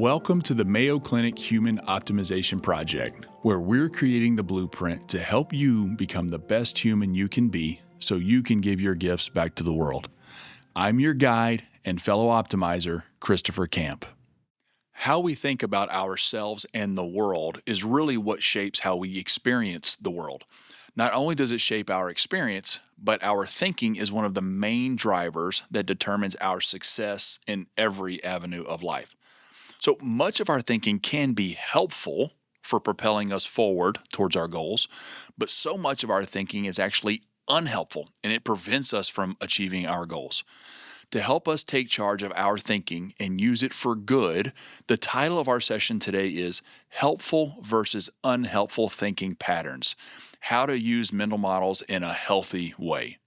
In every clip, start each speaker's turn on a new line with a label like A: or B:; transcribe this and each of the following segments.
A: Welcome to the Mayo Clinic Human Optimization Project, where we're creating the blueprint to help you become the best human you can be so you can give your gifts back to the world. I'm your guide and fellow optimizer, Christopher Camp. How we think about ourselves and the world is really what shapes how we experience the world. Not only does it shape our experience, but our thinking is one of the main drivers that determines our success in every avenue of life. So much of our thinking can be helpful for propelling us forward towards our goals, but so much of our thinking is actually unhelpful and it prevents us from achieving our goals. To help us take charge of our thinking and use it for good, the title of our session today is Helpful versus Unhelpful Thinking Patterns: How to Use Mental Models in a Healthy Way.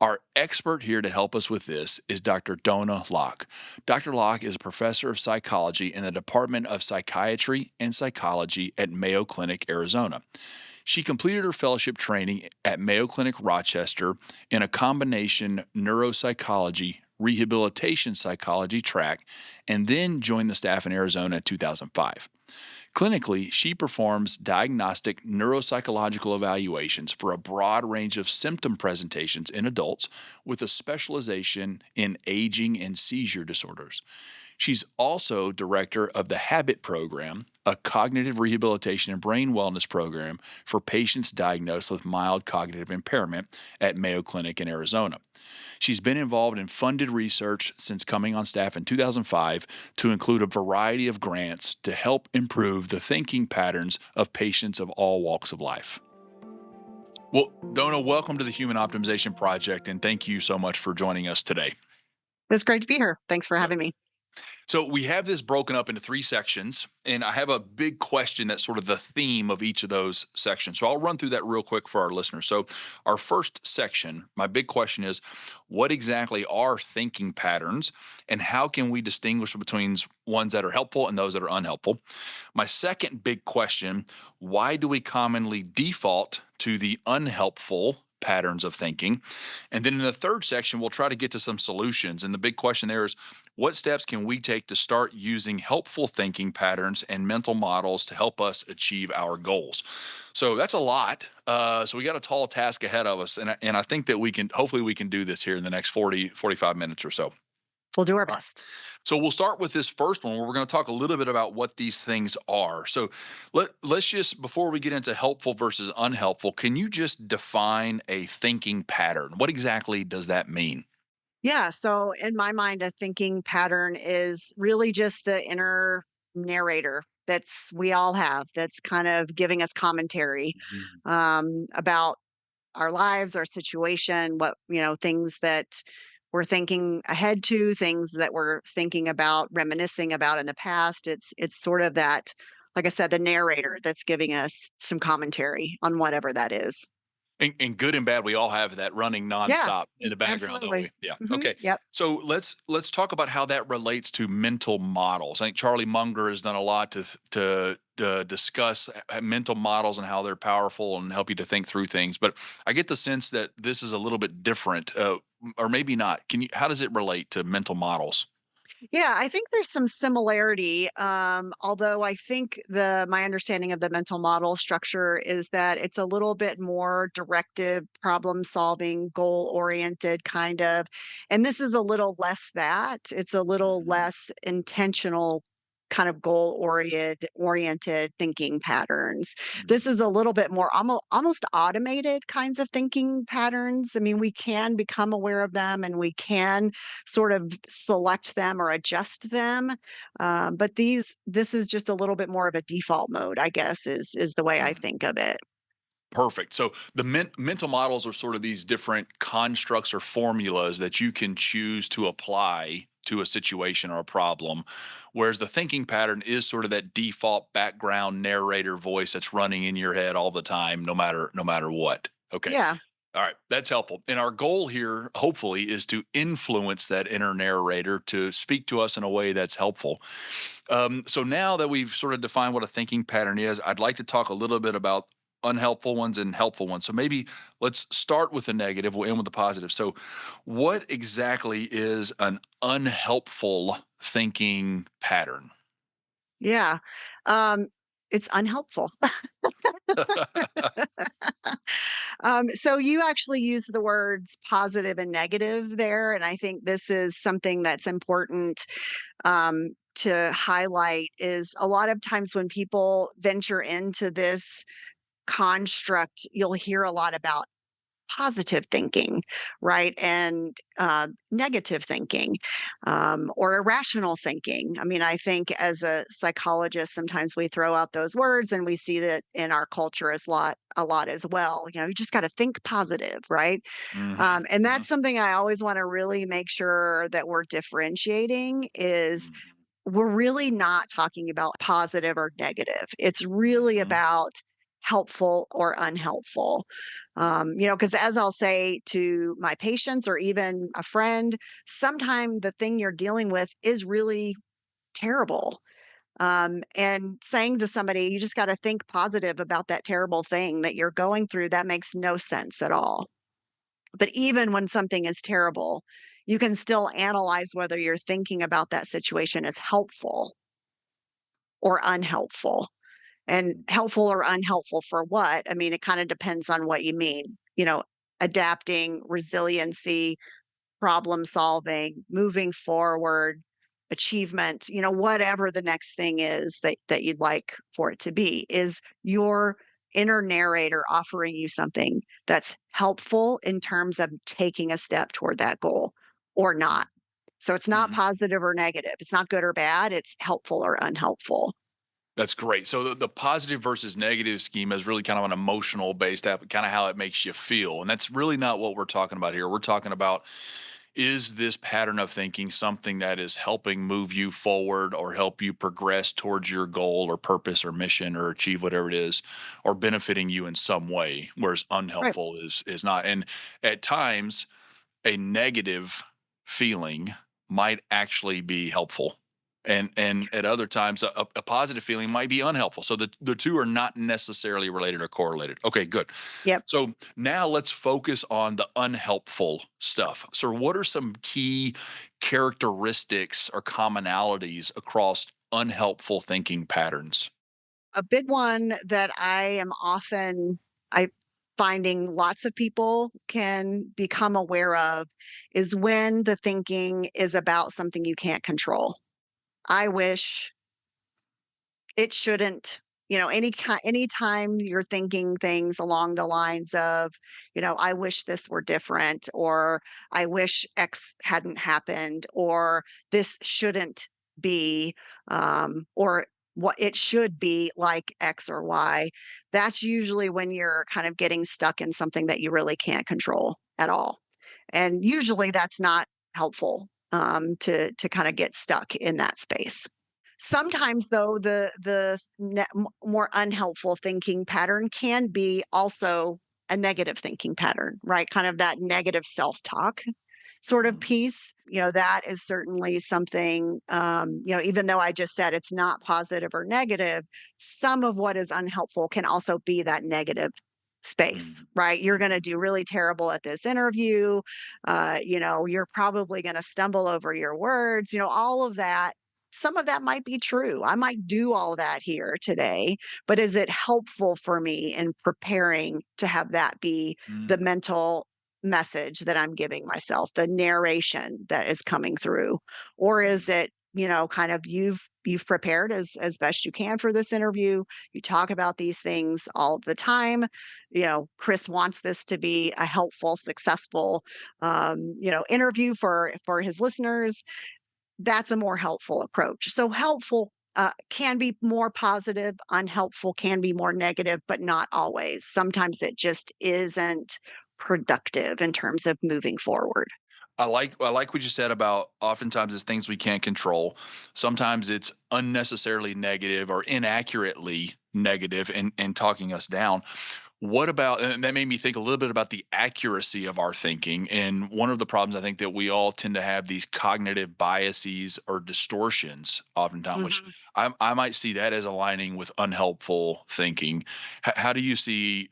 A: Our expert here to help us with this is Dr. Donna Locke. Dr. Locke is a professor of psychology in the Department of Psychiatry and Psychology at Mayo Clinic, Arizona. She completed her fellowship training at Mayo Clinic Rochester in a combination neuropsychology, rehabilitation psychology track, and then joined the staff in Arizona in 2005. Clinically, she performs diagnostic neuropsychological evaluations for a broad range of symptom presentations in adults with a specialization in aging and seizure disorders. She's also director of the HABIT program, a cognitive rehabilitation and brain wellness program for patients diagnosed with mild cognitive impairment at Mayo Clinic in Arizona. She's been involved in funded research since coming on staff in 2005 to include a variety of grants to help improve the thinking patterns of patients of all walks of life. Well, Donna, welcome to the Human Optimization Project, and thank you so much for joining us today.
B: It's great to be here. Thanks for having me.
A: So we have this broken up into three sections, and I have a big question that's sort of the theme of each of those sections. So I'll run through that real quick for our listeners. So our first section, my big question is, what exactly are thinking patterns, and how can we distinguish between ones that are helpful and those that are unhelpful? My second big question, why do we commonly default to the unhelpful patterns of thinking? And then in the third section, we'll try to get to some solutions. And the big question there is, what steps can we take to start using helpful thinking patterns and mental models to help us achieve our goals? So that's a lot. So we got a tall task ahead of us. And I think that hopefully we can do this here in the next 45 minutes or so.
B: We'll do our
A: All right.
B: best.
A: So we'll start with this first one where we're going to talk a little bit about what these things are. So let's just, before we get into helpful versus unhelpful, can you just define a thinking pattern? What exactly does that mean?
B: Yeah. So, in my mind, a thinking pattern is really just the inner narrator that's we all have that's kind of giving us commentary
A: Mhm.
B: about our lives, our situation, things that we're thinking ahead to, things that we're thinking about, reminiscing about in the past. It's sort of that, like I said, the narrator that's giving us some commentary on whatever that is.
A: And good and bad, we all have that running
B: Yeah,
A: nonstop in the background, don't
B: absolutely.
A: we? Yeah.
B: Mhm,
A: Okay.
B: yep.
A: So let's talk about how that relates to mental models. I think Charlie Munger has done a lot to discuss mental models and how they're powerful and help you to think through things. But I get the sense that this is a little bit different, or maybe not. How does it relate to mental models?
B: Yeah, I think there's some similarity, although I think my understanding of the mental model structure is that it's a little bit more directive, problem-solving, goal-oriented kind of, and this is a little less that. It's a little
A: Mhm.
B: less intentional kind of goal-oriented thinking patterns. This is a little bit more almost automated kinds of thinking patterns. I mean, we can become aware of them and we can sort of select them or adjust them. But this is just a little bit more of a default mode, I guess, is the way I
A: Mhm.
B: think of it.
A: Perfect. So the mental models are sort of these different constructs or formulas that you can choose to apply to a situation or a problem, whereas the thinking pattern is sort of that default background narrator voice that's running in your head all the time, no matter what. Okay.
B: Yeah.
A: All right, that's helpful. And our goal here, hopefully, is to influence that inner narrator to speak to us in a way that's helpful. So now that we've sort of defined what a thinking pattern is, I'd like to talk a little bit about unhelpful ones and helpful ones. So maybe let's start with the negative, we'll end with the positive. So, what exactly is an unhelpful thinking pattern?
B: Yeah. Um, it's unhelpful. So you actually use the words positive and negative there, and I think this is something that's important to highlight. Is a lot of times when people venture into this construct, you'll hear a lot about positive thinking, right? And negative thinking or irrational thinking. I mean, I think as a psychologist, sometimes we throw out those words and we see that in our culture as a lot as well. You know, you just got to think positive, right?
A: Mhm,
B: And
A: mhm,
B: that's something I always want to really make sure that we're differentiating is
A: mhm,
B: we're really not talking about positive or negative. It's really
A: mhm,
B: about helpful or unhelpful. Because as I'll say to my patients or even a friend, sometimes the thing you're dealing with is really terrible. And saying to somebody, you just got to think positive about that terrible thing that you're going through, that makes no sense at all. But even when something is terrible, you can still analyze whether you're thinking about that situation as helpful or unhelpful. And helpful or unhelpful for what? I mean, it kind of depends on what you mean. Adapting, resiliency, problem solving, moving forward, achievement, whatever the next thing is that you'd like for it to be. Is your inner narrator offering you something that's helpful in terms of taking a step toward that goal or not? So it's not
A: mhm.
B: positive or negative. It's not good or bad. It's helpful or unhelpful.
A: That's great. So the positive versus negative schema is really kind of an emotional based app, kind of how it makes you feel. And that's really not what we're talking about here. We're talking about, is this pattern of thinking something that is helping move you forward or help you progress towards your goal or purpose or mission or achieve whatever it is, or benefiting you in some way, whereas
B: Right.
A: unhelpful is not. And at times a negative feeling might actually be helpful, and at other times a positive feeling might be unhelpful. So the two are not necessarily related or correlated. Okay, good.
B: Yep.
A: So now let's focus on the unhelpful stuff. So what are some key characteristics or commonalities across unhelpful thinking patterns?
B: A big one that I finding lots of people can become aware of is when the thinking is about something you can't control. I wish, it shouldn't, anytime you're thinking things along the lines of, I wish this were different, or I wish X hadn't happened, or this shouldn't be, or what it should be like X or Y. That's usually when you're kind of getting stuck in something that you really can't control at all. And usually that's not helpful to kind of get stuck in that space. Sometimes though, more unhelpful thinking pattern can be also a negative thinking pattern, right? Kind of that negative self-talk sort of
A: Mhm.
B: piece. That is certainly something, even though I just said it's not positive or negative, some of what is unhelpful can also be that negative space,
A: Mhm.
B: right? You're going to
A: Mhm.
B: do really terrible at this interview. You're probably going to stumble over your words, all of that. Some of that might be true. I might do all that here today, but is it helpful for me in preparing to have that be the
A: Mhm.
B: mental message that I'm giving myself, the narration that is coming through? Or is
A: Mhm.
B: it, kind of you've prepared as best you can for this interview. You talk about these things all the time. Chris wants this to be a helpful, successful interview for his listeners. That's a more helpful approach. So helpful can be more positive, unhelpful can be more negative, but not always. Sometimes it just isn't productive in terms of moving forward.
A: I like what you said about oftentimes it's things we can't control. Sometimes it's unnecessarily negative or inaccurately negative and talking us down. What about, and that made me think a little bit about the accuracy of our thinking. And one of the problems I think that we all tend to have these cognitive biases or distortions oftentimes, which
B: Mhm.
A: I might see that as aligning with unhelpful thinking. How do you see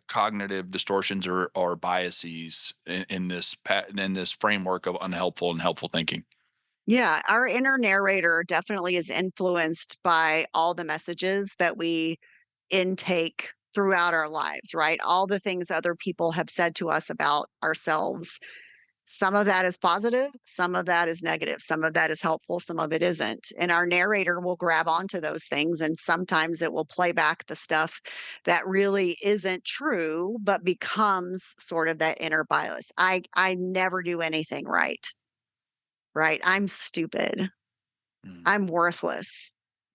A: cognitive distortions or biases in this framework of unhelpful and helpful thinking?
B: Yeah, our inner narrator definitely is influenced by all the messages that we intake throughout our lives, right? All the things other people have said to us about ourselves. Some of that is positive, some of that is negative, some of that is helpful, some of it isn't. And our narrator will grab onto those things, and sometimes it will play back the stuff that really isn't true, but becomes sort of that inner bias. I never do anything right, right? I'm stupid.
A: Mm,
B: I'm worthless.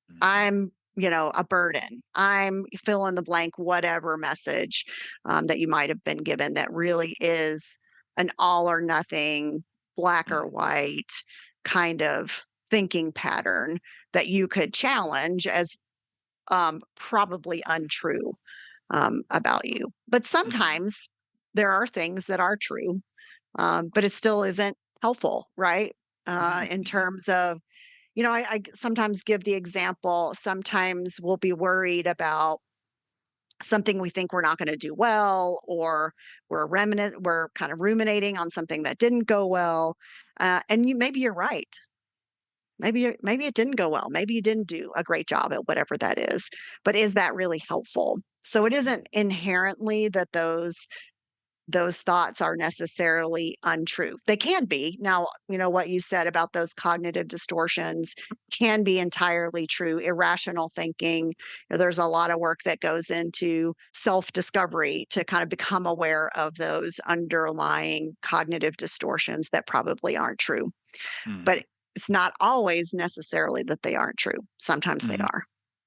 A: mhm,
B: I'm, a burden. I'm fill in the blank, whatever message that you might have been given that really is an all or nothing, black or
A: mhm,
B: white kind of thinking pattern that you could challenge as probably untrue about you. But
A: mhm,
B: sometimes there are things that are true, but it still isn't helpful, right?
A: mhm,
B: In
A: mhm,
B: terms of I sometimes give the example, sometimes we'll be worried about something we think we're not gonna do well, or we're kind of ruminating on something that didn't go well, and maybe you're right. Maybe it didn't go well. Maybe you didn't do a great job at whatever that is, but is that really helpful? So it isn't inherently that those thoughts are necessarily untrue. They can be. Now, what you said about those cognitive distortions can be entirely true. Irrational thinking, there's a lot of work that goes into self discovery to kind of become aware of those underlying cognitive distortions that probably aren't true. But
A: mhm,
B: it's not always necessarily that they aren't true. Sometimes they
A: mhm.
B: are.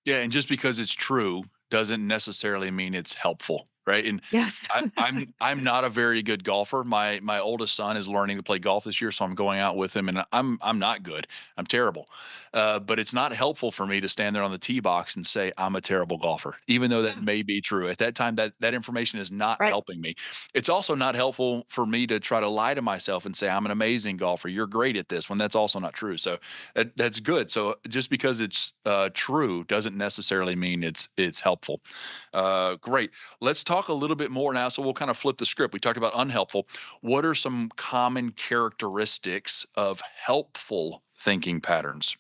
A: Yeah, and just because it's true doesn't necessarily mean it's helpful, right? And
B: Yes.
A: I'm not a very good golfer. My oldest son is learning to play golf this year, so I'm going out with him, and I'm not good. I'm terrible. But it's not helpful for me to stand there on the tee box and say I'm a terrible golfer, even though that
B: Yeah.
A: may be true. At that time, that information is not
B: Right.
A: helping me. It's also not helpful for me to try to lie to myself and say I'm an amazing golfer. You're great at this when that's also not true. So that's good. So just because it's true doesn't necessarily mean it's helpful. Great. Let's talk a little bit more now. So we'll kind of flip the script. We talked about unhelpful. What are some common characteristics of helpful thinking patterns?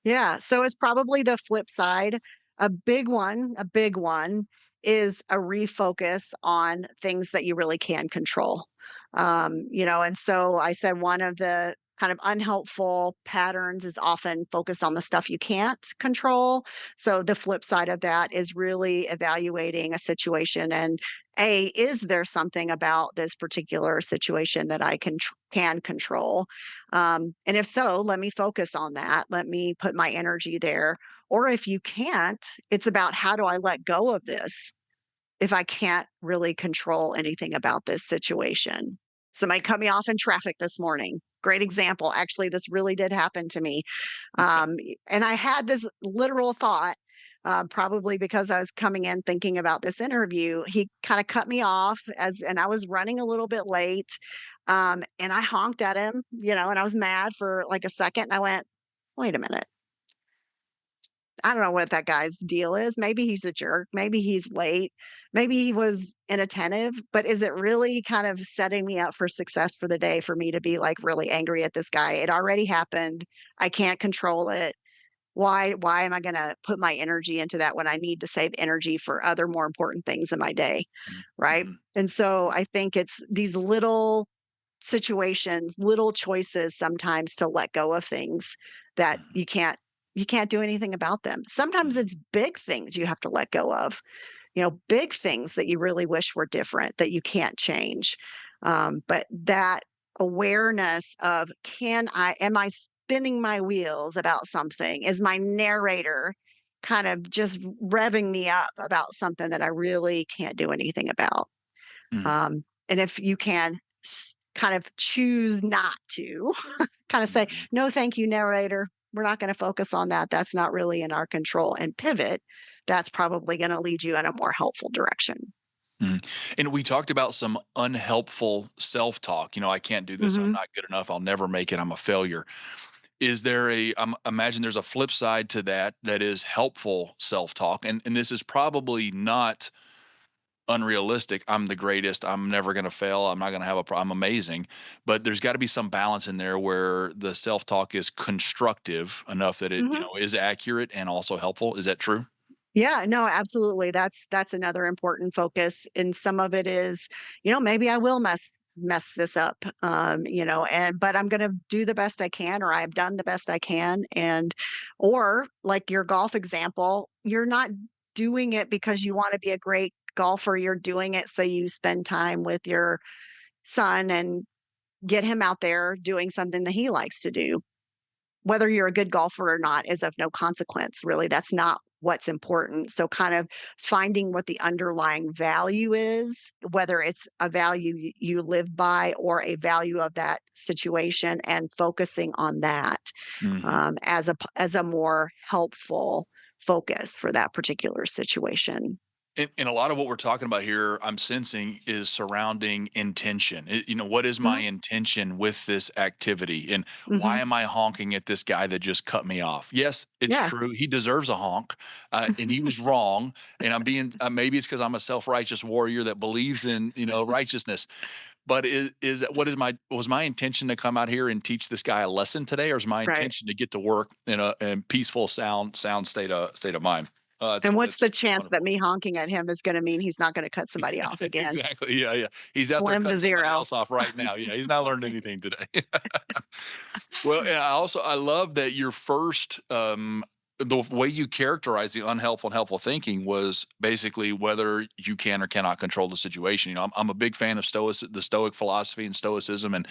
B: Yeah, so it's probably the flip side. A big one is a refocus on things that you really can control. And so I said one of the kind of unhelpful patterns is often focused on the stuff you can't control. So the flip side of that is really evaluating a situation and is there something about this particular situation that I can control? And if so, let me focus on that. Let me put my energy there. Or if you can't, it's about how do I let go of this if I can't really control anything about this situation. Somebody cut me off in traffic this morning. Great example. Actually, this really did happen to me. And I had this literal thought, probably because I was coming in thinking about this interview. He kind of cut me off and I was running a little bit late. And I honked at him, and I was mad for like a second. And I went, wait a minute. I don't know what that guy's deal is. Maybe he's a jerk. Maybe he's late. Maybe he was inattentive. But is it really kind of setting me up for success for the day for me to be like really angry at this guy? It already happened. I can't control it. Why am I gonna put my energy into that when I need to save energy for other more important things in my day,
A: Mhm,
B: right?
A: mhm,
B: And so I think it's these little situations, little choices sometimes to let go of things that
A: mhm,
B: you can't do anything about them. Sometimes
A: mhm,
B: it's big things you have to let go of, big things that you really wish were different that you can't change. But that awareness of am I spinning my wheels about something? Is my narrator kind of just revving me up about something that I really can't do anything about?
A: mhm,
B: And if you can kind of choose not to, kind of say,
A: mhm,
B: no, thank you, narrator. We're not going to focus on that. That's not really in our control and pivot. That's probably going to lead you in a more helpful direction.
A: mhm. And we talked about some unhelpful self-talk. I can't do this. I'm
B: Hmm.
A: not good enough. I'll never make it. I'm a failure. Is there imagine there's a flip side to that that is helpful self-talk, and this is probably not unrealistic. I'm the greatest. I'm never going to fail. I'm not going to have a problem. I'm amazing. But there's got to be some balance in there where the self-talk is constructive enough that it,
B: Mhm.
A: is accurate and also helpful. Is that true?
B: Yeah, no, absolutely. That's another important focus. And some of it is, maybe I will mess this up. And but I'm gonna do the best I can, or I've done the best I can. And or like your golf example, you're not doing it because you want to be a great golfer. You're doing it so you spend time with your son and get him out there doing something that he likes to do. Whether you're a good golfer or not is of no consequence, really. That's not what's important. So, kind of finding what the underlying value is, whether it's a value you live by or a value of that situation, and focusing on that
A: Mhm.
B: as a more helpful focus for that particular situation.
A: And a lot of what we're talking about here, I'm sensing, is surrounding intention. What is my
B: Mhm,
A: intention with this activity? And why
B: mhm.
A: am I honking at this guy that just cut me off? Yes, it's
B: Yeah,
A: true. He deserves a honk, and he was wrong. And I'm being, maybe it's because I'm a self righteous warrior that believes in, righteousness. But was my intention to come out here and teach this guy a lesson today, or is my
B: right.
A: intention to get to work in a peaceful, sound state of mind?
B: And what's
A: That's
B: the chance that
A: wonderful.
B: me honking at him is gonna mean he's not gonna cut somebody off again?
A: Exactly. Yeah, yeah. He's out there
B: Slim to
A: cutting somebody
B: 0.
A: else off right now. Yeah, he's not learned anything today. Well, and I love that your first the way you characterize the unhelpful and helpful thinking was basically whether you can or cannot control the situation. I'm a big fan of the Stoic philosophy and Stoicism, and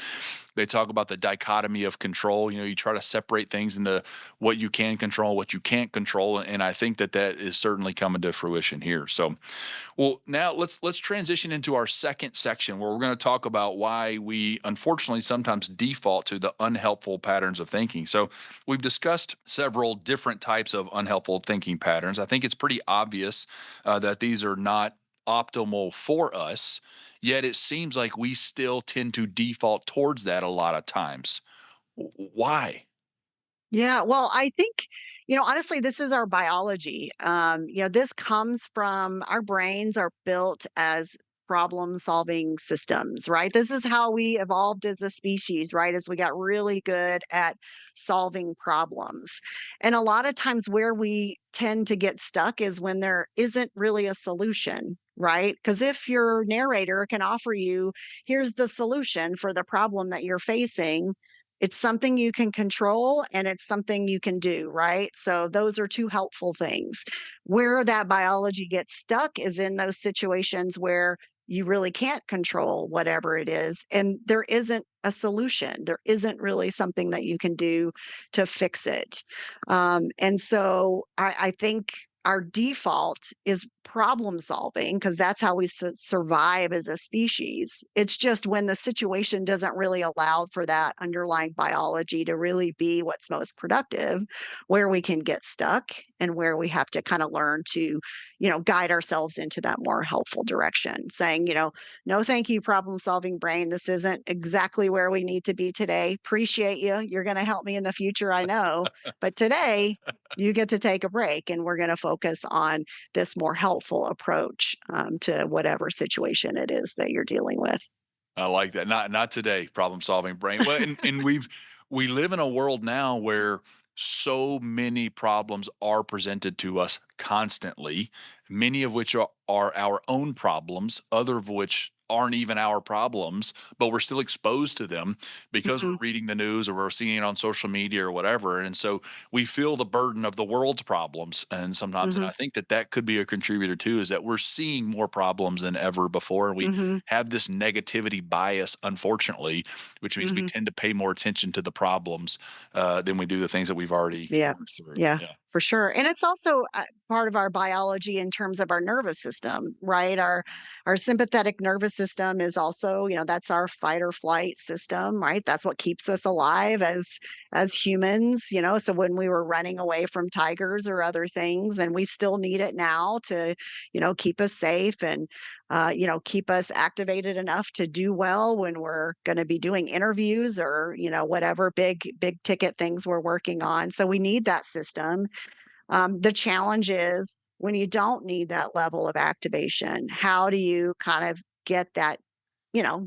A: they talk about the dichotomy of control. You try to separate things into what you can control, what you can't control, and I think that is certainly coming to fruition here. So, well, now let's transition into our second section where we're going to talk about why we unfortunately sometimes default to the unhelpful patterns of thinking. So, we've discussed several different types of unhelpful thinking patterns. I think it's pretty obvious that these are not optimal for us, yet it seems like we still tend to default towards that a lot of times. Why?
B: Yeah, well, I think, honestly, this is our biology. This comes from our brains are built as problem solving systems, right? This is how we evolved as a species, right? As we got really good at solving problems. And a lot of times where we tend to get stuck is when there isn't really a solution. Right. Because if your narrator can offer you, here's the solution for the problem that you're facing, it's something you can control and it's something you can do, right? So those are two helpful things. Where that biology gets stuck is in those situations where you really can't control whatever it is and there isn't a solution. There isn't really something that you can do to fix it. And so I think our default is problem solving because that's how we survive as a species. It's just when the situation doesn't really allow for that underlying biology to really be what's most productive, where we can get stuck and where we have to kind of learn to, guide ourselves into that more helpful direction, saying, no, thank you, problem solving brain. This isn't exactly where we need to be today. Appreciate you. You're going to help me in the future, I know. But today, you get to take a break and we're going to focus on this more helpful approach to whatever situation it is that you're dealing with.
A: I like that. Not today, problem solving brain. Well, and we live in a world now where so many problems are presented to us constantly, many of which are our own problems, other of which aren't even our problems, but we're still exposed to them because we're
B: Mhm,
A: reading the news or we're seeing it on social media or whatever. And so we feel the burden of the world's problems. And sometimes, and
B: mhm,
A: I think that could be a contributor too, is that we're seeing more problems than ever before. And we
B: mhm,
A: have this negativity bias, unfortunately, which means we
B: mhm.
A: tend to pay more attention to the problems than we do the things that we've already
B: Yeah.
A: worked through.
B: Yeah,
A: Yeah.
B: for sure. And it's also part of our biology in terms of our nervous system, right? Our sympathetic nervous system is also, that's our fight or flight system, right? That's what keeps us alive as humans, So when we were running away from tigers or other things, and we still need it now to, keep us safe and keep us activated enough to do well when we're going to be doing interviews or, whatever big ticket things we're working on. So we need that system. The challenge is when you don't need that level of activation, how do you kind of get that,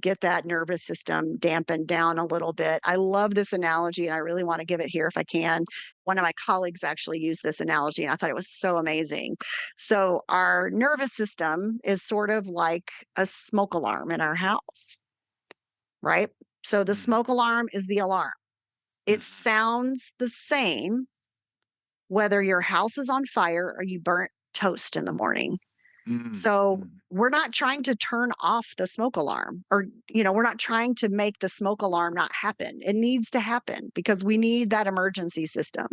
B: get that nervous system dampened down a little bit? I love this analogy and I really want to give it here if I can. One of my colleagues actually used this analogy and I thought it was so amazing. So, our nervous system is sort of like a smoke alarm in our house, right? So, the
A: Mhm,
B: smoke alarm is the alarm. It
A: mhm,
B: sounds the same whether your house is on fire or you burnt toast in the morning.
A: mm,
B: So
A: mm,
B: we're not trying to turn off the smoke alarm or, we're not trying to make the smoke alarm not happen. It needs to happen because we need that emergency system.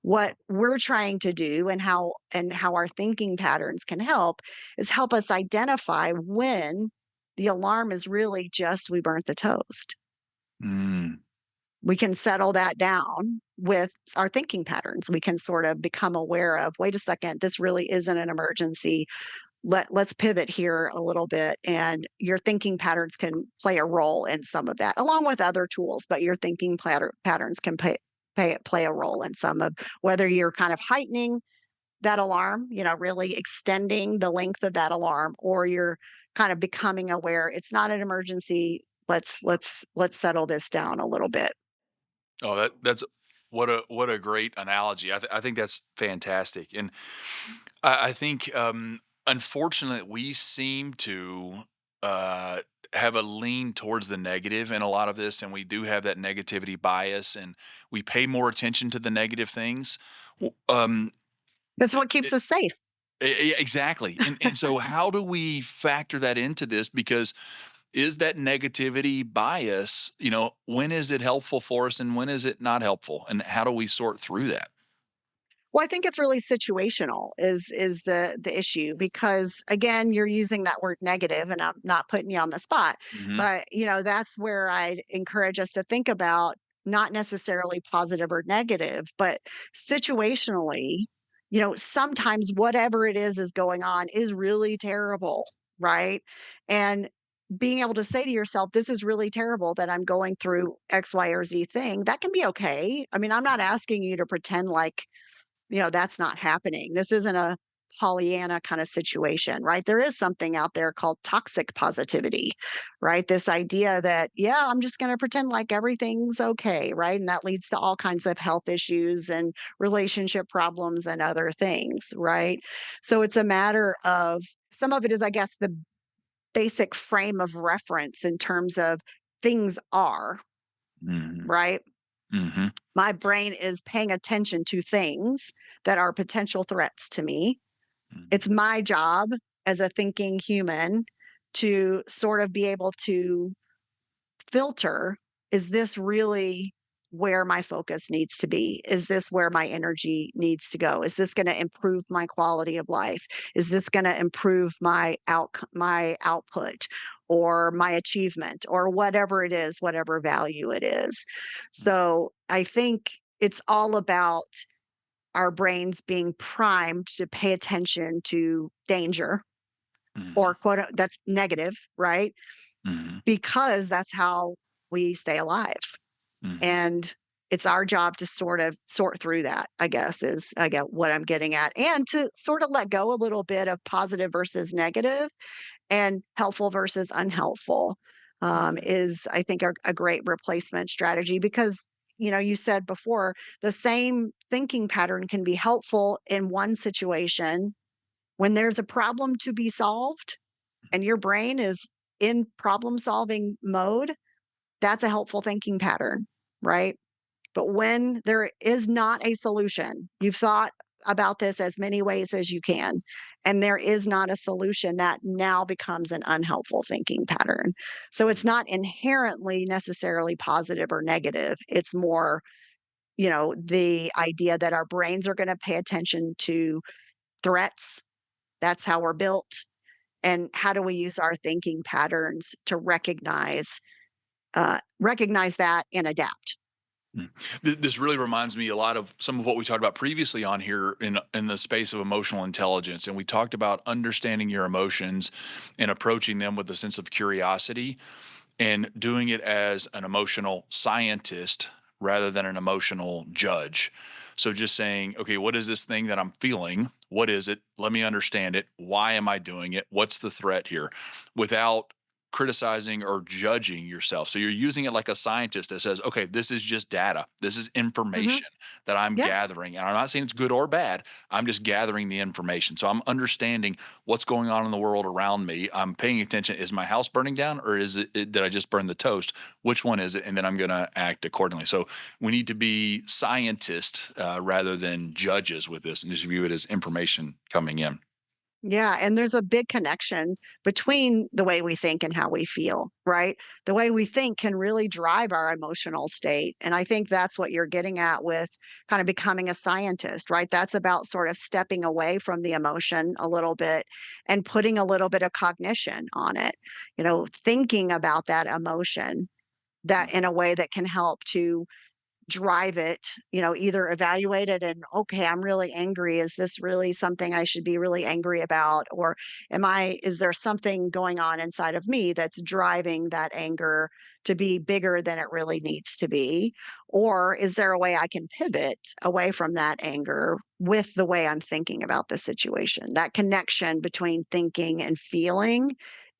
B: What we're trying to do and how our thinking patterns can help is help us identify when the alarm is really just we burnt the toast.
A: mm.
B: We can settle that down with our thinking patterns. We can sort of become aware of, wait a second, this really isn't an emergency. Let's pivot here a little bit. And your thinking patterns can play a role in some of that, along with other tools, but your thinking patterns can play a role in some of whether you're kind of heightening that alarm, really extending the length of that alarm, or you're kind of becoming aware it's not an emergency. Let's settle this down a little bit.
A: Oh, that's what a great analogy. I think that's fantastic, and I think unfortunately we seem to uh, have a lean towards the negative in a lot of this, and we do have that negativity bias, and we pay more attention to the negative things. Um,
B: That's what keeps us safe.
A: exactly, and so how do we factor that into this? Because is that negativity bias, when is it helpful for us and when is it not helpful? And how do we sort through that?
B: Well, I think it's really situational is the issue because again, you're using that word negative and I'm not putting you on the spot,
A: Hmm.
B: but that's where I'd encourage us to think about not necessarily positive or negative, but situationally, sometimes whatever it is going on is really terrible, right? And being able to say to yourself, this is really terrible that I'm going through X, Y, or Z thing, that can be okay. I mean, I'm not asking you to pretend like that's not happening. This isn't a Pollyanna kind of situation, right? There is something out there called toxic positivity, right? This idea that, yeah, I'm just going to pretend like everything's okay, right? And that leads to all kinds of health issues and relationship problems and other things, right? So it's a matter of some of it is, I guess, the basic frame of reference in terms of things are,
A: Hmm.
B: right?
A: Hmm.
B: My brain is paying attention to things that are potential threats to me. It's my job as a thinking human to sort of be able to filter, is this really where my focus needs to be? Is this where my energy needs to go? Is this going to improve my quality of life? Is this going to improve my output or my achievement or whatever it is, whatever value it is? So, I think it's all about our brains being primed to pay attention to danger or
A: Hmm.
B: that's negative, right?
A: Hmm.
B: Because that's how we stay alive.
A: Hmm.
B: And it's our job to sort of sort through that, I guess, is I get what I'm getting at. And to sort of let go a little bit of positive versus negative and helpful versus unhelpful
A: Hmm.
B: is, I think, a great replacement strategy because, you said before, the same thinking pattern can be helpful in one situation when there's a problem to be solved and your brain is in problem solving mode. That's a helpful thinking pattern, right? But when there is not a solution, you've thought about this as many ways as you can, and there is not a solution, that now becomes an unhelpful thinking pattern. So it's not inherently necessarily positive or negative. It's more, the idea that our brains are going to pay attention to threats. That's how we're built. And how do we use our thinking patterns to recognize that and adapt?
A: Mm. This really reminds me a lot of some of what we talked about previously on here in the space of emotional intelligence, and we talked about understanding your emotions and approaching them with a sense of curiosity and doing it as an emotional scientist rather than an emotional judge. So just saying, okay, what is this thing that I'm feeling? What is it? Let me understand it. Why am I doing it? What's the threat here? Without criticizing or judging yourself. So you're using it like a scientist that says, okay, this is just data. This is
B: Mhm.
A: information that I'm
B: Yeah.
A: gathering. And I'm not saying it's good or bad. I'm just gathering the information. So I'm understanding what's going on in the world around me. I'm paying attention. Is my house burning down, or did I just burn the toast? Which one is it? And then I'm going to act accordingly. So we need to be scientists rather than judges with this, and just view it as information coming in.
B: Yeah, and there's a big connection between the way we think and how we feel, right? The way we think can really drive our emotional state. And I think that's what you're getting at with kind of becoming a scientist, right? That's about sort of stepping away from the emotion a little bit and putting a little bit of cognition on it, thinking about that emotion that in a way that can help to drive it, either evaluate it and, okay, I'm really angry. Is this really something I should be really angry about? Or is there something going on inside of me that's driving that anger to be bigger than it really needs to be? Or is there a way I can pivot away from that anger with the way I'm thinking about the situation? That connection between thinking and feeling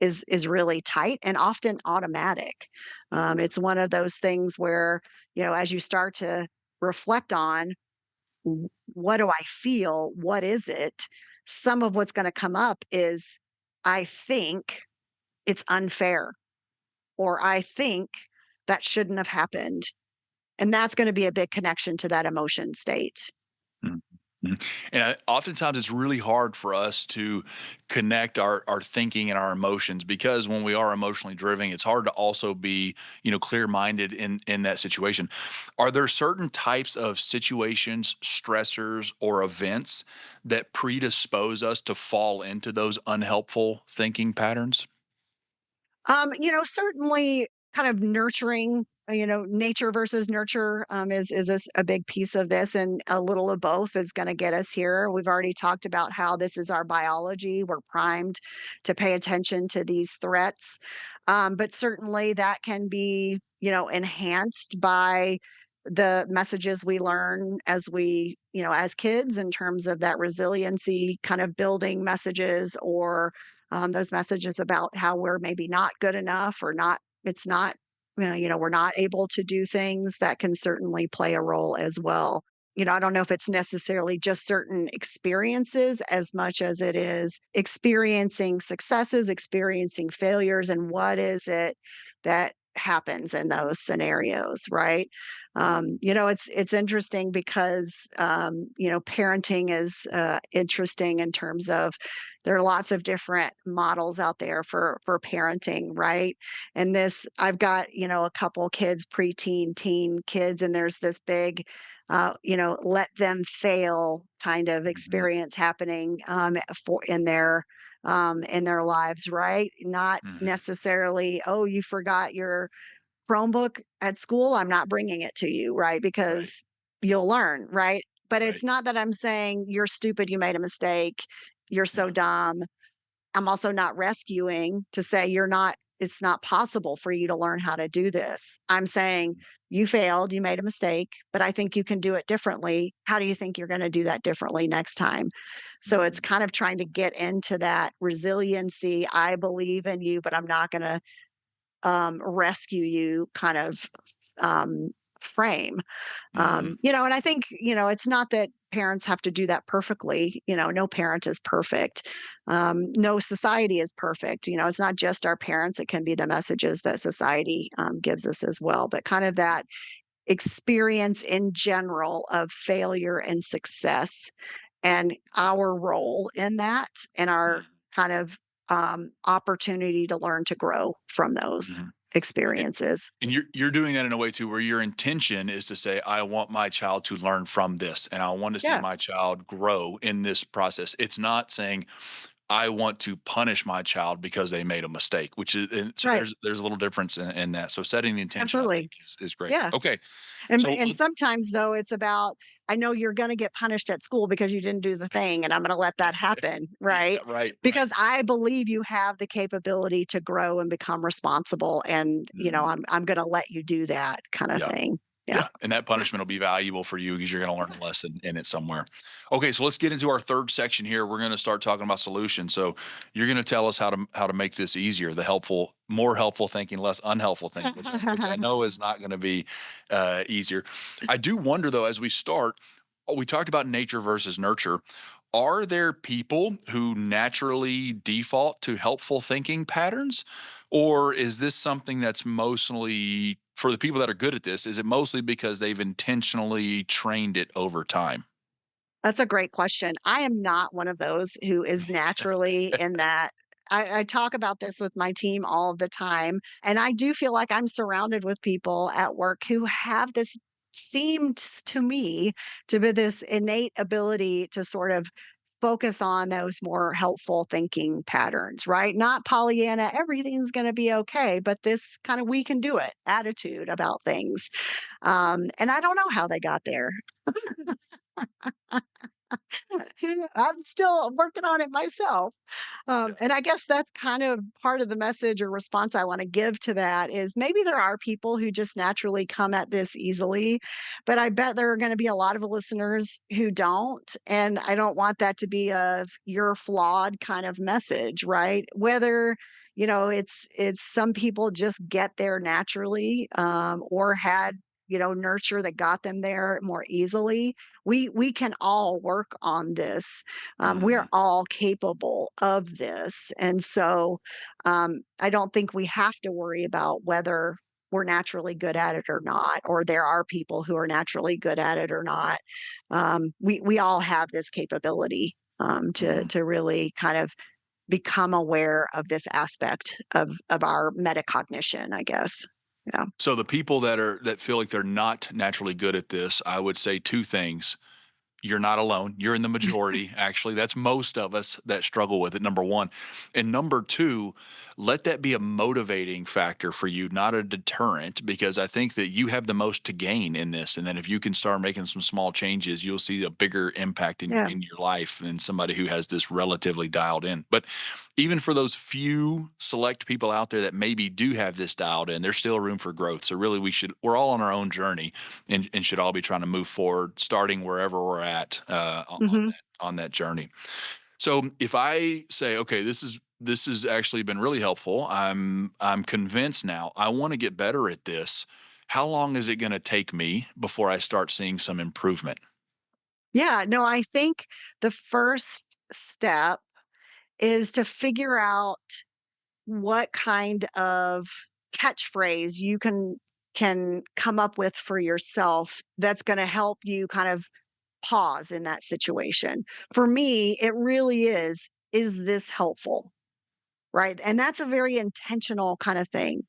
B: is really tight and often automatic. It's one of those things where as you start to reflect on what do I feel? What is it? Some of what's going to come up is I think it's unfair, or I think that shouldn't have happened. And that's going to be a big connection to that emotion state.
A: Mhm. Mhm. And oftentimes it's really hard for us to connect our thinking and our emotions, because when we are emotionally driven, it's hard to also be, clear minded in that situation. Are there certain types of situations, stressors, or events that predispose us to fall into those unhelpful thinking patterns?
B: Certainly kind of nurturing, nature versus nurture is a big piece of this, and a little of both is going to get us here. We've already talked about how this is our biology. We're primed to pay attention to these threats. But certainly that can be, enhanced by the messages we learn as kids in terms of that resiliency kind of building messages, or those messages about how we're maybe not good enough, or not, it's not, we're not able to do things, that can certainly play a role as well. I don't know if it's necessarily just certain experiences as much as it is experiencing successes, experiencing failures, and what is it that happens in those scenarios, right? It's interesting because parenting is interesting in terms of there are lots of different models out there for parenting, right? And this, I've got a couple kids, preteen, teen kids, and there's this big, let them fail kind of
A: Mhm.
B: experience happening for in their lives, right? Not
A: Mhm.
B: necessarily, oh, you forgot your Chromebook at school, I'm not bringing it to you, right?
A: Right.
B: Because you'll learn, right? But it's
A: Right.
B: not that I'm saying you're stupid, you made a mistake, you're so
A: Yeah.
B: dumb. I'm also not rescuing to say it's not possible for you to learn how to do this. I'm saying you failed, you made a mistake, but I think you can do it differently. How do you think you're going to do that differently next time? So it's
A: Mhm.
B: kind of trying to get into that resiliency. I believe in you, but I'm not going to rescue you kind of um, frame.
A: Mhm.
B: And I think, it's not that parents have to do that perfectly. No parent is perfect. No society is perfect. It's not just our parents, it can be the messages that society gives us as well. But kind of that experience in general of failure and success, and our role in that, and our
A: Mhm.
B: kind of opportunity to learn to grow from those
A: Mhm.
B: experiences.
A: And you're doing that in a way too where your intention is to say, I want my child to learn from this, and I want to see
B: Yeah.
A: my child grow in this process. It's not saying I want to punish my child because they made a mistake, which is, and so
B: Right.
A: there's a little difference in that. So setting the intention, I think,
B: Absolutely.
A: is great.
B: Yeah.
A: Okay.
B: And
A: So
B: and
A: let's
B: sometimes though it's about, I know you're gonna get punished at school because you didn't do the thing, and I'm gonna let that happen,
A: yeah,
B: right?
A: right, right.
B: Because I believe you have the capability to grow and become responsible, and
A: Mhm.
B: I'm gonna let you do that kind of
A: Yeah.
B: thing. Yeah.
A: Yeah, and that punishment will be valuable for you because you're going to learn a lesson in it somewhere. Okay, so let's get into our third section here. We're going to start talking about solutions. So you're going to tell us how to make this easier, the helpful, more helpful thinking, less unhelpful thinking, which I know is not going to be easier. I do wonder though, as we start, we talked about nature versus nurture. Are there people who naturally default to helpful thinking patterns? Or is this something that's mostly for the people that are good at this? Is it mostly because they've intentionally trained it over time?
B: That's a great question. I am not one of those who is naturally in that. I talk about this with my team all the time. And I do feel like I'm surrounded with people at work who have this seemed to me to be this innate ability to sort of focus on those more helpful thinking patterns, right? Not Pollyanna, everything's going to be okay, but this kind of we can do it attitude about things. And I don't know how they got there. I'm still working on it myself.
A: Yeah.
B: And I guess that's kind of part of the message or response I want to give to that is maybe there are people who just naturally come at this easily, but I bet there are going to be a lot of listeners who don't. And I don't want that to be a you're flawed kind of message, right? Whether it's some people just get there naturally or had nurture that got them there more easily. We can all work on this. We're
A: Mhm.
B: all capable of this. And so I don't think we have to worry about whether we're naturally good at it or not, or there are people who are naturally good at it or not. We all have this capability
A: Mhm.
B: to really kind of become aware of this aspect of our metacognition, I guess. Yeah.
A: So the people that feel like they're not naturally good at this, I would say two things. You're not alone. You're in the majority, actually. That's most of us that struggle with it, number one. And number two, let that be a motivating factor for you, not a deterrent, because I think that you have the most to gain in this. And then if you can start making some small changes, you'll see a bigger impact
B: Yeah.
A: in your life than somebody who has this relatively dialed in. But even for those few select people out there that maybe do have this dialed in, there's still room for growth. So really we're all on our own journey and should all be trying to move forward, starting wherever we're at
B: Hmm.
A: on that journey. So if I say, okay, this has actually been really helpful. I'm convinced now. I want to get better at this. How long is it going to take me before I start seeing some improvement?
B: Yeah. No, I think the first step is to figure out what kind of catchphrase you can come up with for yourself that's going to help you kind of pause in that situation. For me, it really is this helpful? Right, and that's a very intentional kind of thing.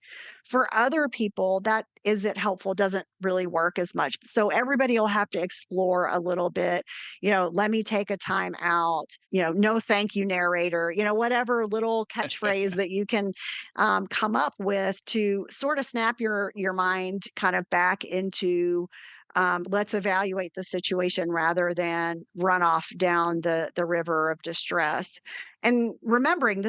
B: For other people, that isn't helpful, doesn't really work as much. So everybody will have to explore a little bit, let me take a time out, no thank you narrator, whatever little catchphrase that you can come up with to sort of snap your mind kind of back into let's evaluate the situation rather than run off down the river of distress. And remembering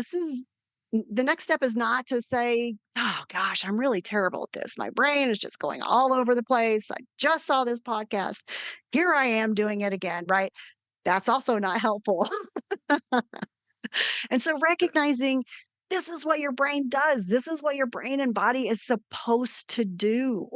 B: the next step is not to say, "Oh gosh, I'm really terrible at this. My brain is just going all over the place. I just saw this podcast. Here I am doing it again," right? That's also not helpful. And so recognizing this is what your brain does. This is what your brain and body is supposed to do.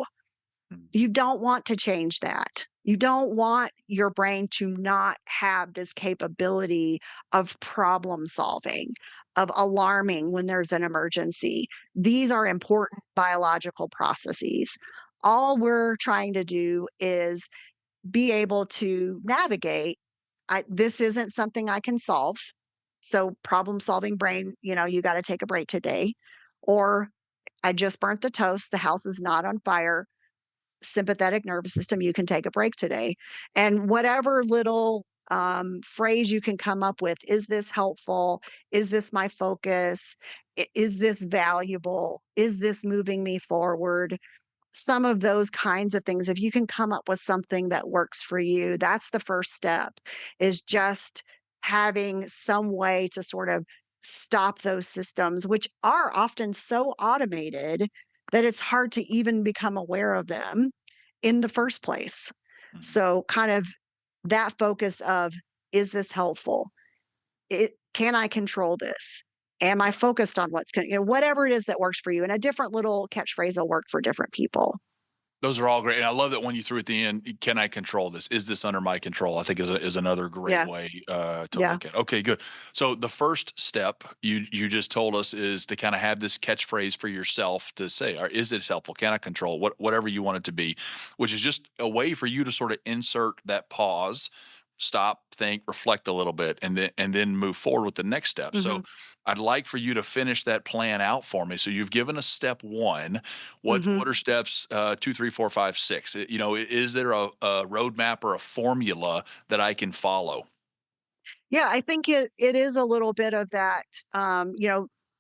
B: You don't want to change that. You don't want your brain to not have this capability of problem solving, of alarming when there's an emergency. These are important biological processes. All we're trying to do is be able to navigate. This isn't something I can solve. So, problem solving brain, you got to take a break today. Or I just burnt the toast. The house is not on fire. Sympathetic nervous system, you can take a break today. And whatever little phrase you can come up with, is this helpful? Is this my focus? Is this valuable? Is this moving me forward? Some of those kinds of things, if you can come up with something that works for you, that's the first step, is just having some way to sort of stop those systems, which are often so automated that it's hard to even become aware of them. in the first place.
A: Mhm.
B: So kind of that focus of, is this helpful? Can I control this? Am I
A: Yeah.
B: focused on what's going, whatever it is that works for you. And a different little catchphrase will work for different people.
A: Those are all great, and I love that when you threw at the end, "Can I control this? Is this under my control?" I think is another great
B: Yeah.
A: way, to
B: Yeah.
A: look at it. Okay, good. So the first step you just told us is to kinda have this catchphrase for yourself to say, or is this helpful? Can I control? Whatever you want it to be, which is just a way for you to sorta insert that pause, stop, think, reflect a little bit, and then move forward with the next step. So
B: Mhm.
A: I'd like for you to finish that plan out for me. So you've given us step 1. What
B: Mhm.
A: are steps 2, 3, 4, 5, 6? Is there a roadmap or a formula that I can follow?
B: Yeah, I think it is a little bit of that,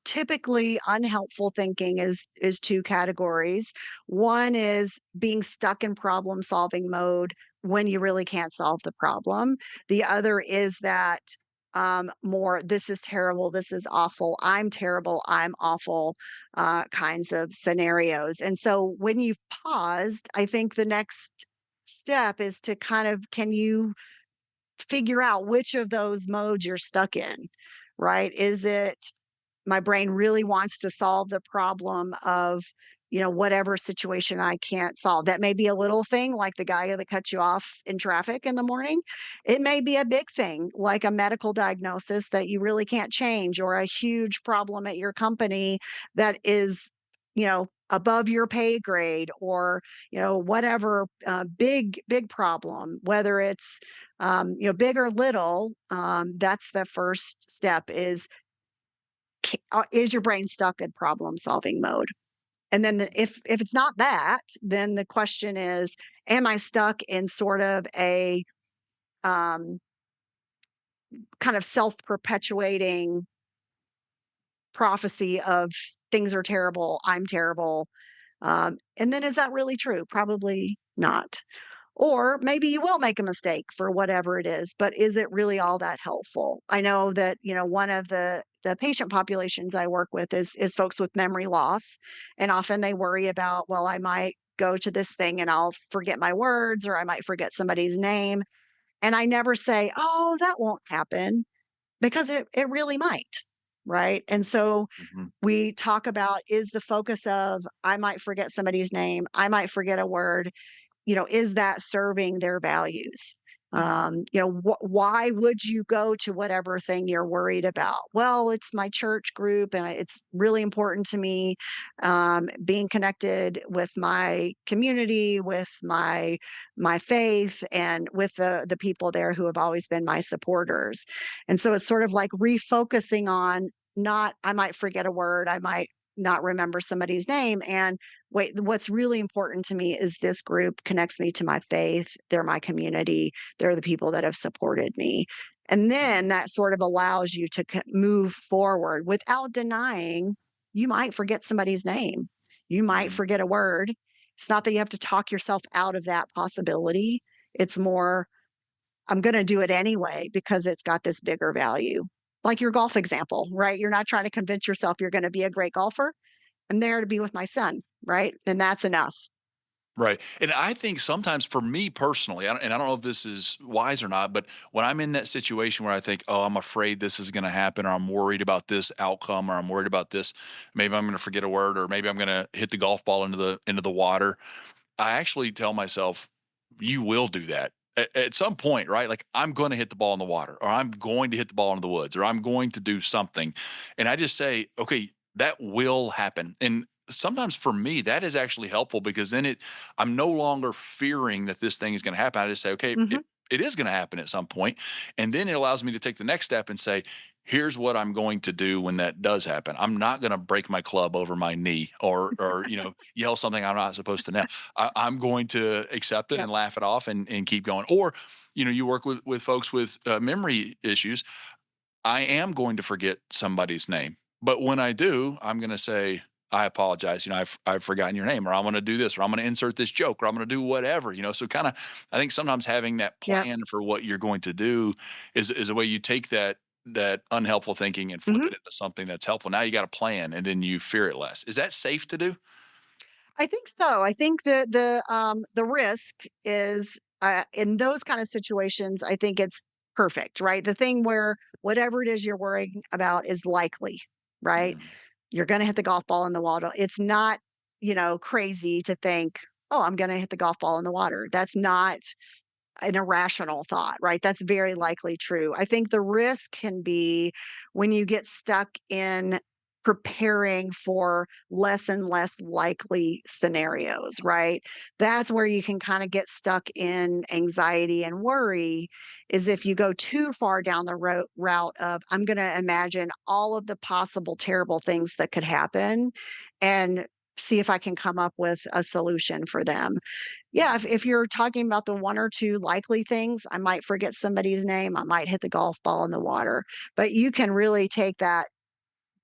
B: typically unhelpful thinking is 2 categories. One is being stuck in problem solving mode when you really can't solve the problem. The other is that, more, "This is terrible, this is awful, I'm terrible, I'm awful," kinds of scenarios. And so when you've paused, I think the next step is to kind of, can you figure out which of those modes you're stuck in, right? Is it, my brain really wants to solve the problem of, whatever situation I can't solve? That may be a little thing like the guy that cuts you off in traffic in the morning. It may be a big thing like a medical diagnosis that you really can't change, or a huge problem at your company that is, above your pay grade, or, whatever, big problem, whether it's, big or little. That's the first step is, is your brain stuck in problem solving mode? And then if it's not that, then the question is, am I stuck in sort of a, um, kind of self perpetuating prophecy of, things are terrible, I'm terrible. And then is that really true? Probably not. Or maybe you will make a mistake for whatever it is, but is it really all that helpful? I know that, one of the patient populations I work with is folks with memory loss. And often they worry about, well, I might go to this thing and I'll forget my words, or I might forget somebody's name. And I never say, "Oh, that won't happen," because it really might. Right. And so
A: Mhm.
B: we talk about, is the focus of, I might forget somebody's name, I might forget a word, is that serving their values?
A: Mhm.
B: Why would you go to whatever thing you're worried about? Well, it's my church group and it's really important to me, being connected with my community, with my faith, and with the people there who have always been my supporters. And so it's sort of like refocusing on, not, I might forget a word, I might not remember somebody's name, and wait, what's really important to me is this group connects me to my faith. They're my community. They're the people that have supported me. And then
A: Mhm.
B: that sort of allows you to move forward without denying, you might forget somebody's name. You might
A: Mhm.
B: forget a word. It's not that you have to talk yourself out of that possibility. It's more, I'm going to do it anyway because it's got this bigger value. Like your golf example, right? You're not trying to convince yourself you're going to be a great golfer. I'm there to be with my son, right? And that's enough.
A: Right, and I think sometimes for me personally, I don't know if this is wise or not, but when I'm in that situation where I think, "Oh, I'm afraid this is gonna happen," or "I'm worried about this outcome," or "I'm worried about this, maybe I'm gonna forget a word," or "Maybe I'm gonna hit the golf ball into the water," I actually tell myself, "You will do that at some point, right? Like, I'm gonna hit the ball in the water, or I'm going to hit the ball into the woods, or I'm going to do something." And I just say, "Okay, that will happen." And sometimes for me, that is actually helpful because then I'm no longer fearing that this thing is gonna happen. I just say, "Okay,
B: Mhm.
A: it is gonna happen at some point." And then it allows me to take the next step and say, here's what I'm going to do when that does happen. I'm not going to break my club over my knee or yell something I'm not supposed to know. I'm going to accept it
B: Yep.
A: and laugh it off and keep going. Or, you work with folks with memory issues. I am going to forget somebody's name, but when I do, I'm going to say, I apologize. I've forgotten your name, or I'm going to do this, or I'm going to insert this joke, or I'm going to do whatever. So kind of, I think sometimes having that
B: Yep.
A: plan for what you're going to do is a way you take that unhelpful thinking and flip
B: Mhm.
A: it into something that's helpful. Now you got a plan, and then you fear it less. Is that safe to do?
B: I think so. I think the risk is, in those kind of situations, I think it's perfect, right? The thing where whatever it is you're worrying about is likely, right?
A: Mm,
B: You're gonna hit the golf ball in the water. It's not, crazy to think, "Oh, I'm gonna hit the golf ball in the water." That's not an irrational thought, right? That's very likely true. I think the risk can be when you get stuck in preparing for less and less likely scenarios, right? That's where you can kind of get stuck in anxiety and worry is if you go too far down the route of I'm going to imagine all of the possible terrible things that could happen and see if I can come up with a solution for them. Yeah, if you're talking about the 1 or 2 likely things, I might forget somebody's name, I might hit the golf ball in the water, but you can really take that,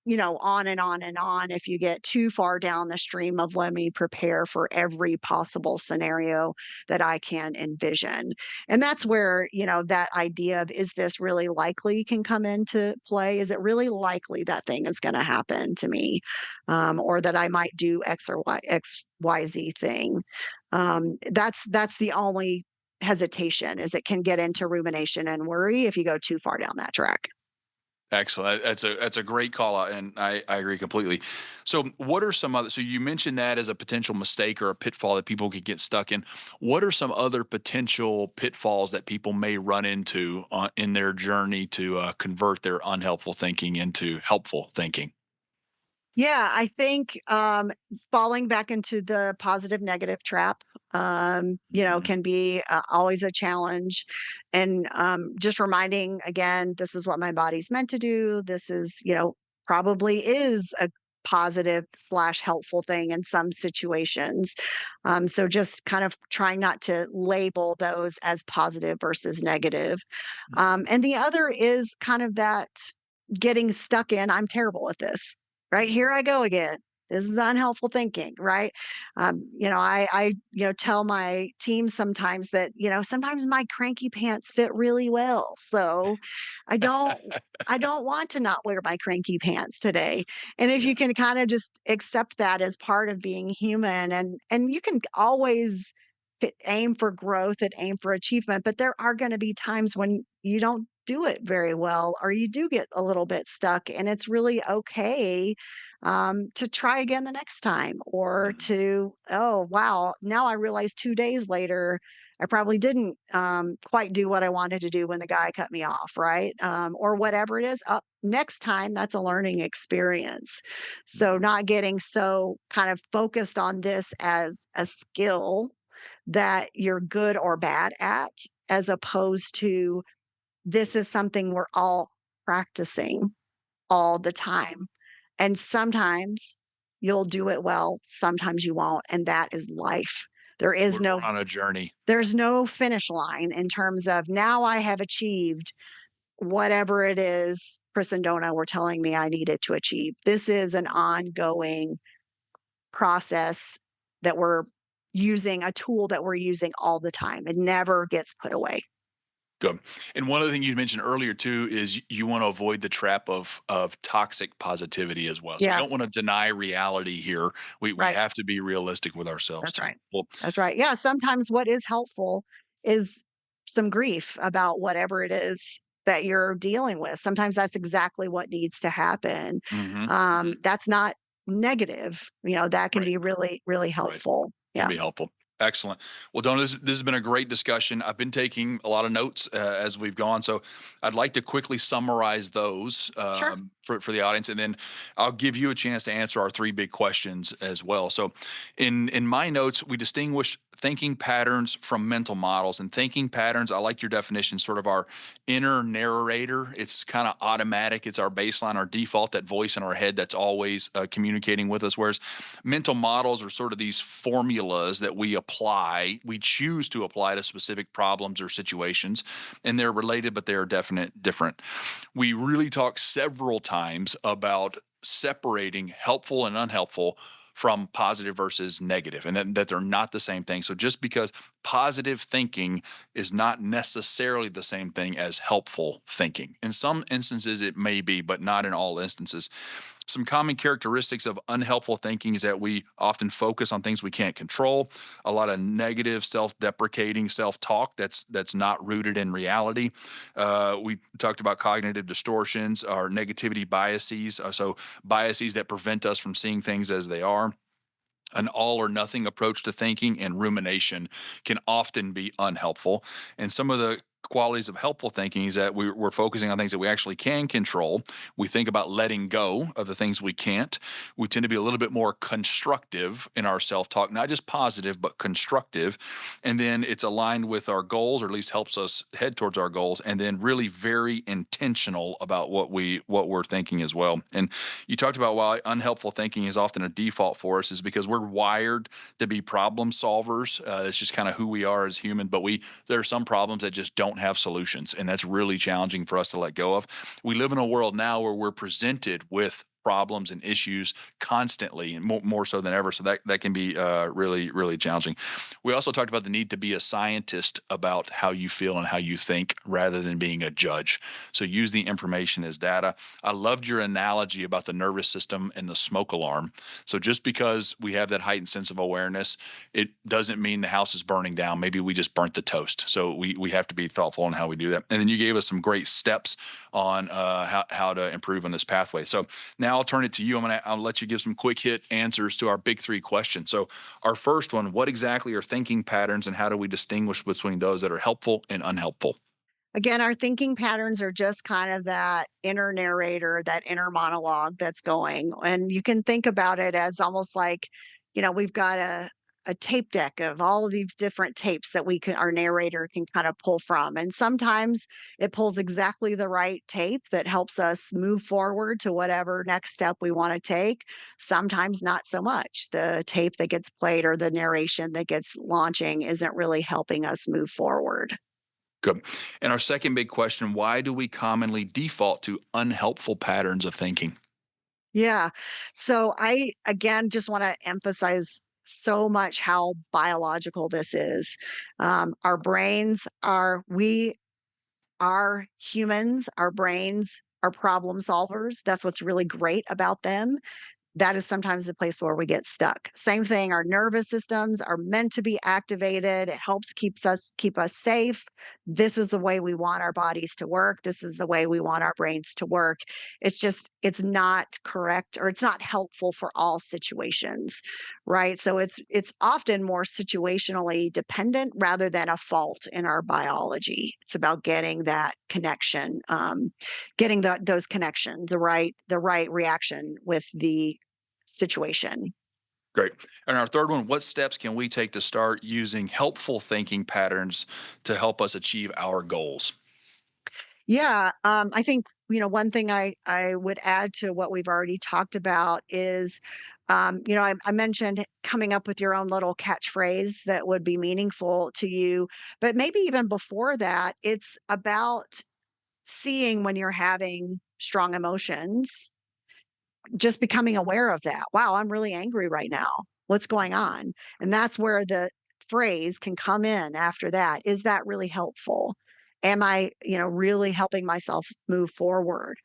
B: on and on and on if you get too far down the stream of let me prepare for every possible scenario that I can envision. And that's where, that idea of is this really likely can come into play. Is it really likely that thing is going to happen to me? Or that I might do XYZ thing. That's the only hesitation is it can get into rumination and worry if you go too far down that track.
A: excellent. That's a great call out, and I agree completely. So, what are some other? So, you mentioned that as a potential mistake or a pitfall that people could get stuck in. What are some other potential pitfalls that people may run into in their journey to convert their unhelpful thinking into helpful thinking?
B: Yeah, I think, falling back into the positive negative trap,
A: Mhm.
B: can be, always a challenge, and, just reminding again, this is what my body's meant to do. This is, probably is a positive slash helpful thing in some situations. So just kind of trying not to label those as positive versus negative.
A: Mhm.
B: And the other is kind of that getting stuck in, I'm terrible at this. Right, here I go again. This is unhelpful thinking, right? I tell my team sometimes that, sometimes my cranky pants fit really well. So I don't I don't want to not wear my cranky pants today. And if
A: Yeah.
B: you can kind of just accept that as part of being human and you can always aim for growth and aim for achievement, but there are going to be times when you don't do it very well or you do get a little bit stuck and it's really okay to try again the next time or
A: Mhm.
B: to oh wow now I realize 2 days later I probably didn't quite do what I wanted to do when the guy cut me off, right? Or whatever it is. Next time, that's a learning experience. So,
A: Mhm.
B: not getting so kind of focused on this as a skill that you're good or bad at, as opposed to this is something we're all practicing all the time. And sometimes you'll do it well, sometimes you won't. And that is life. There is
A: We're
B: no
A: going on a journey.
B: there's no finish line in terms of now I have achieved whatever it is Chris and Donna were telling me I needed to achieve. This is an ongoing process that we're using, a tool that we're using all the time. It never gets put away.
A: Good. And one other thing you mentioned earlier too is you want to avoid the trap of toxic positivity as well. So we
B: Yeah,
A: don't want to deny reality here. We
B: right.
A: have to be realistic with ourselves
B: That's
A: too.
B: right.
A: Well,
B: That's right. Yeah, sometimes what is helpful is some grief about whatever it is that you're dealing with. Sometimes that's exactly what needs to happen.
A: mhm, mhm,
B: That's not negative. That can
A: right,
B: be really, really
A: right.
B: helpful.
A: Can
B: Yeah.
A: be helpful. Excellent. Well, Donna, this has been a great discussion. I've been taking a lot of notes as we've gone, so I'd like to quickly summarize those
B: Sure.
A: for the audience, and then I'll give you a chance to answer our three big questions as well. So, in my notes, we distinguished thinking patterns from mental models, and thinking patterns. I like your definition, sort of our inner narrator. It's kind of automatic. It's our baseline, our default, that voice in our head that's always communicating with us. Whereas mental models are sort of these formulas that we choose to apply to specific problems or situations, and they're related, but they're definite different. We really talk several times about separating helpful and unhelpful from positive versus negative, and that they're not the same thing. So just because positive thinking is not necessarily the same thing as helpful thinking, in some instances it may be, but not in all instances. Some common characteristics of unhelpful thinking is that we often focus on things we can't control, a lot of negative, self-deprecating self-talk that's not rooted in reality. We talked about cognitive distortions or negativity biases, so biases that prevent us from seeing things as they are. An all or nothing approach to thinking and rumination can often be unhelpful. And some of the qualities of helpful thinking is that we're focusing on things that we actually can control. We think about letting go of the things we can't. We tend to be a little bit more constructive in our self talk, not just positive, but constructive. And then it's aligned with our goals, or at least helps us head towards our goals. And then really very intentional about what we're thinking as well. And you talked about why unhelpful thinking is often a default for us is because we're wired to be problem solvers. It's just kind of who we are as human. But there are some problems that just don't have solutions, and that's really challenging for us to let go of. We live in a world now where we're presented with problems and issues constantly, and more so than ever. So that can be really, really challenging. We also talked about the need to be a scientist about how you feel and how you think rather than being a judge. So use the information as data. I loved your analogy about the nervous system and the smoke alarm. So just because we have that heightened sense of awareness, it doesn't mean the house is burning down. Maybe we just burnt the toast. So we have to be thoughtful on how we do that. And then you gave us some great steps on how to improve on this pathway. So now I'll turn it to you. I'll let you give some quick hit answers to our big three questions. So our first one: what exactly are thinking patterns, and how do we distinguish between those that are helpful and unhelpful?
B: Again, our thinking patterns are just kind of that inner narrator, that inner monologue that's going. And you can think about it as almost like, we've got a tape deck of all of these different tapes that our narrator can kind of pull from. And sometimes it pulls exactly the right tape that helps us move forward to whatever next step we want to take. Sometimes not so much. The tape that gets played or the narration that gets launching isn't really helping us move forward.
A: Good. And our second big question: why do we commonly default to unhelpful patterns of thinking?
B: Yeah. So I again just want to emphasize so much how biological this is. Our brains are we are humans, our brains are problem solvers. That's what's really great about them. That is sometimes the place where we get stuck. Same thing, our nervous systems are meant to be activated. It helps keep us safe. This is the way we want our bodies to work. This is the way we want our brains to work. It's not correct, or it's not helpful for all situations, right? So it's often more situationally dependent rather than a fault in our biology. It's about getting that connection, getting those connections, the right reaction with the situation.
A: Great. And our third one: what steps can we take to start using helpful thinking patterns to help us achieve our goals?
B: Yeah, I think one thing I would add to what we've already talked about is, I mentioned coming up with your own little catchphrase that would be meaningful to you, but maybe even before that, it's about seeing when you're having strong emotions, just becoming aware of that. Wow, I'm really angry right now. What's going on? And that's where the phrase can come in after that. Is that really helpful? Am I, really helping myself move forward?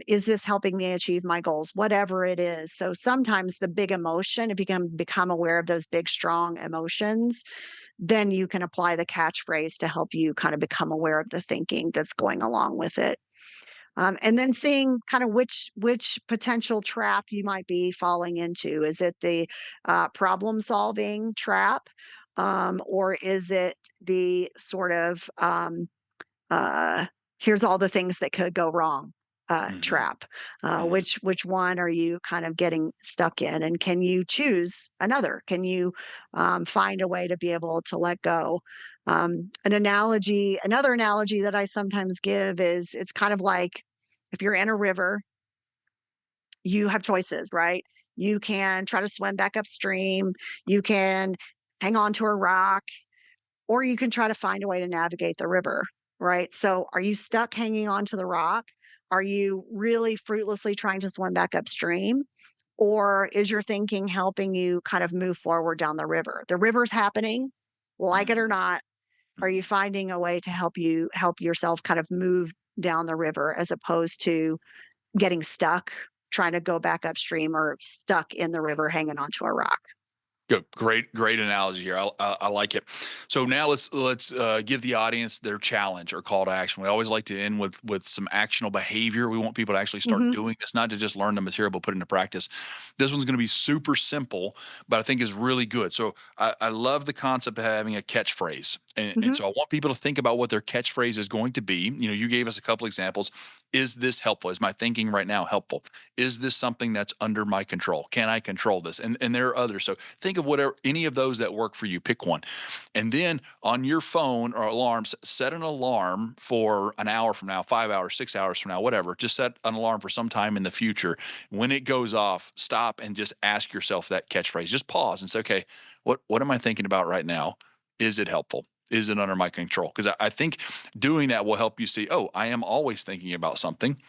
B: Is this helping me achieve my goals? Whatever it is. So sometimes the big emotion, if you can become aware of those big, strong emotions, then you can apply the catchphrase to help you kind of become aware of the thinking that's going along with it. And then seeing kind of which potential trap you might be falling into. Is it the problem solving trap, or is it the sort of uh, here's all the things that could go wrong
A: Hmm.
B: trap?
A: Hmm.
B: Which one are you kind of getting stuck in? And can you choose another? Can you find a way to be able to let go? Another analogy that I sometimes give is it's kind of like if you're in a river, you have choices, right? You can try to swim back upstream, you can hang on to a rock, or you can try to find a way to navigate the river, right? So, are you stuck hanging on to the rock? Are you really fruitlessly trying to swim back upstream? Or is your thinking helping you kind of move forward down the river? The river's happening, like it or
A: Hmm.
B: not. Are you finding a way to help yourself kind of move down the river as opposed to getting stuck trying to go back upstream or stuck in the river hanging onto a rock.
A: Good. Great analogy here. I like it. So now let's give the audience their challenge or call to action. We always like to end with some actionable behavior. We want people to actually start
B: Mhm.
A: doing this, not to just learn the material, but put it into practice. This one's going to be super simple, but I think is really good. So I love the concept of having a catchphrase. And
B: Mhm.
A: so I want people to think about what their catchphrase is going to be. You gave us a couple examples. Is this helpful? Is my thinking right now helpful? Is this something that's under my control? Can I control this? And there are others. So think of whatever any of those that work for you. Pick one. And then on your phone or alarms, set an alarm for an hour from now, 5 hours, 6 hours from now, whatever. Just set an alarm for some time in the future. When it goes off, stop and just ask yourself that catchphrase. Just pause and say, okay, what am I thinking about right now? Is it helpful? Is it under my control? Because I think doing that will help you see, oh, I am always thinking about something.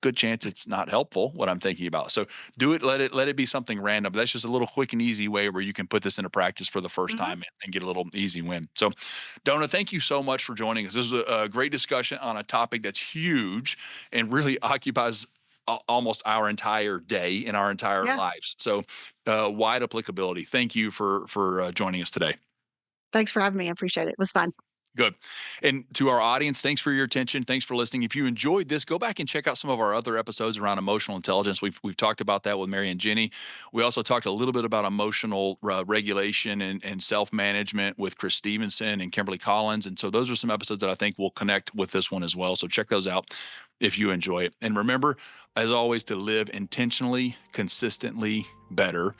A: Good chance it's not helpful what I'm thinking about. So do it, let it be something random. That's just a little quick and easy way where you can put this into practice for the first
B: Mhm.
A: time and get a little easy win. So Donna, thank you so much for joining us. This was a great discussion on a topic that's huge and really occupies almost our entire day in our entire
B: Yeah.
A: lives. So wide applicability. Thank you for joining us today.
B: Thanks for having me. I appreciate it. It was fun.
A: Good. And to our audience, thanks for your attention. Thanks for listening. If you enjoyed this, go back and check out some of our other episodes around emotional intelligence. We've talked about that with Mary and Jenny. We also talked a little bit about emotional regulation and self-management with Chris Stevenson and Kimberly Collins. And so those are some episodes that I think will connect with this one as well. So check those out if you enjoy it. And remember, as always, to live intentionally, consistently better.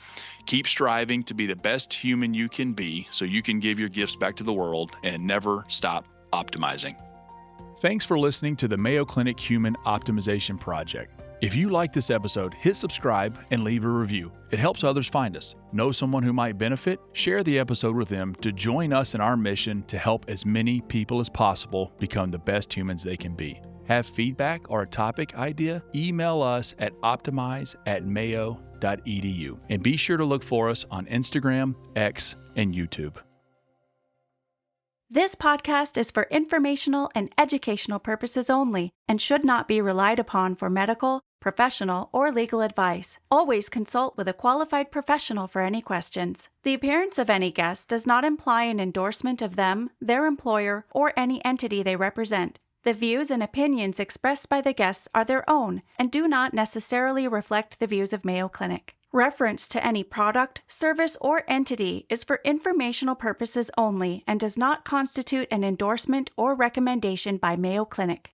A: Keep striving to be the best human you can be so you can give your gifts back to the world and never stop optimizing. Thanks for listening to the Mayo Clinic Human Optimization Project. If you like this episode, hit subscribe and leave a review. It helps others find us. Know someone who might benefit? Share the episode with them to join us in our mission to help as many people as possible become the best humans they can be. Have feedback or a topic idea? Email us at optimize@mayo.edu. And be sure to look for us on Instagram, X, and YouTube.
C: This podcast is for informational and educational purposes only and should not be relied upon for medical, professional, or legal advice. Always consult with a qualified professional for any questions. The appearance of any guest does not imply an endorsement of them, their employer, or any entity they represent. The views and opinions expressed by the guests are their own and do not necessarily reflect the views of Mayo Clinic. Reference to any product, service, or entity is for informational purposes only and does not constitute an endorsement or recommendation by Mayo Clinic.